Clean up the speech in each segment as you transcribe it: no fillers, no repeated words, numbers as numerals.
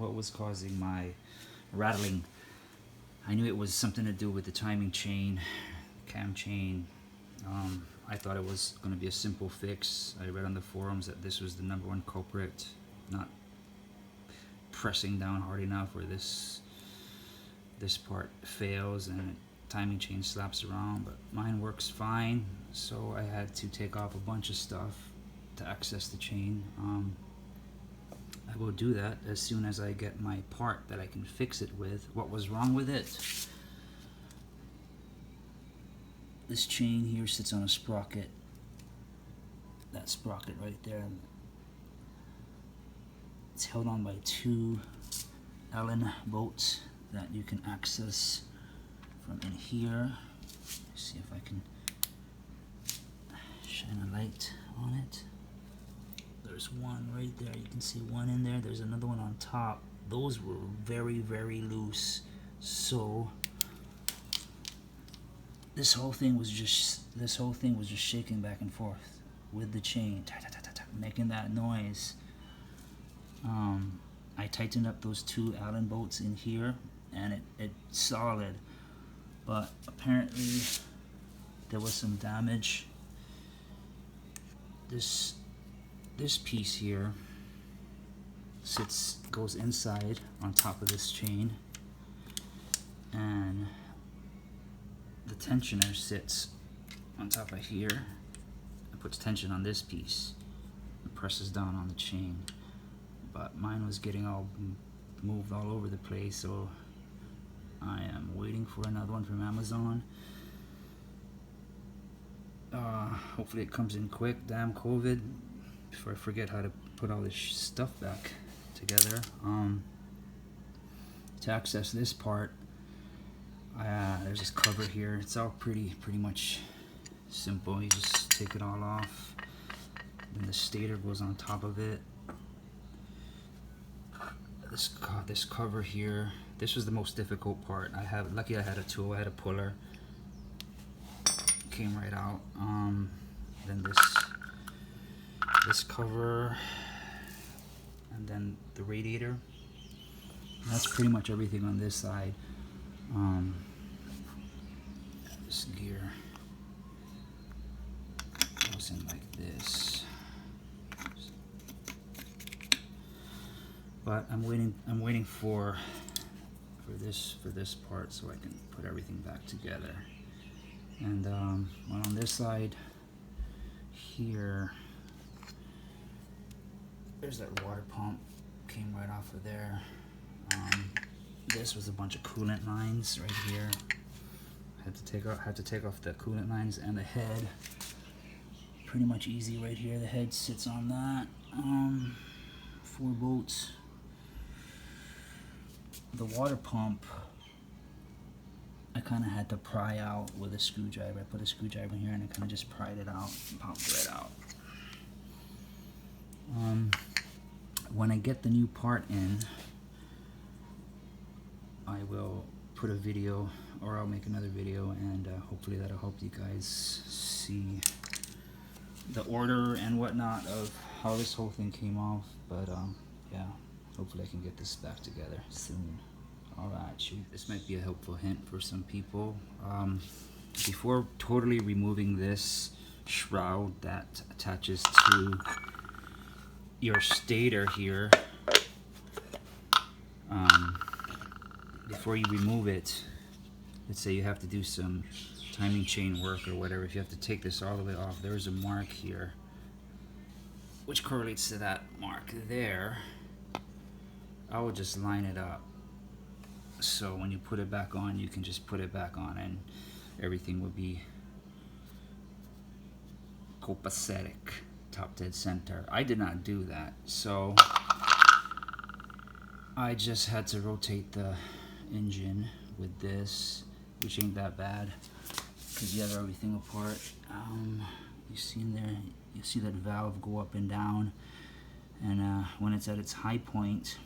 what was causing my rattling. I knew it was something to do with the timing chain, cam chain. I thought it was going to be a simple fix. I read on the forums that this was the #1 culprit, not pressing down hard enough, or this part fails and timing chain slaps around, but mine works fine. So I had to take off a bunch of stuff to access the chain. I will do that as soon as I get my part that I can fix it with. What was wrong with it? This chain here sits on a sprocket. That sprocket right there. It's held on by 2 Allen bolts that you can access from in here. Let's see if I can shine a light on it. There's one right there. You can see one in there. There's another one on top. Those were very, very loose. So this whole thing was just shaking back and forth with the chain, making that noise. I tightened up those 2 Allen bolts in here, and it's solid. But apparently there was some damage. This piece here goes inside on top of this chain, and the tensioner sits on top of here and puts tension on this piece and presses down on the chain. But mine was getting all moved all over the place, so I am waiting for another one from Amazon. Hopefully it comes in quick. Damn COVID, before I forget how to put all this stuff back together. To access this part, there's this cover here. It's all pretty much simple. You just take it all off, then the stator goes on top of it. This cover here, this was the most difficult part. Lucky I had a tool. I had a puller. Came right out. Then this cover, and then the radiator. And that's pretty much everything on this side. This gear goes in like this. But I'm waiting for this part so I can put everything back together. And on this side here, there's that water pump, came right off of there. This was a bunch of coolant lines right here. Had to take off the coolant lines and the head. Pretty much easy right here. The head sits on that. 4 bolts. The water pump, I kind of had to pry out with a screwdriver. I put a screwdriver in here and I kind of just pried it out and popped it right out. When I get the new part in, I will put a video, or I'll make another video, and hopefully that'll help you guys see the order and whatnot of how this whole thing came off. But yeah, hopefully I can get this back together soon. Alright, this might be a helpful hint for some people. Before totally removing this shroud that attaches to your stator here, before you remove it, let's say you have to do some timing chain work or whatever, if you have to take this all the way off, there's a mark here which correlates to that mark there. I will just line it up, so when you put it back on, you can just put it back on and everything will be copacetic, top dead center. I did not do that, so I just had to rotate the engine with this, which ain't that bad because you have everything apart. You see in there, you see that valve go up and down, and when it's at its high point,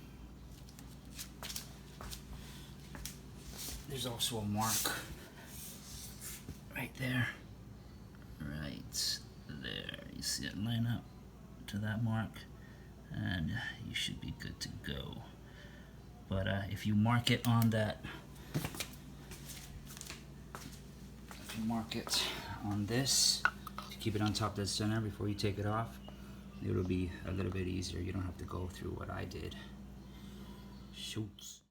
there's also a mark right there, right there. You see it line up to that mark, and you should be good to go. But if you mark it on that, this, to keep it on top of the center before you take it off, it'll be a little bit easier. You don't have to go through what I did. Shoots.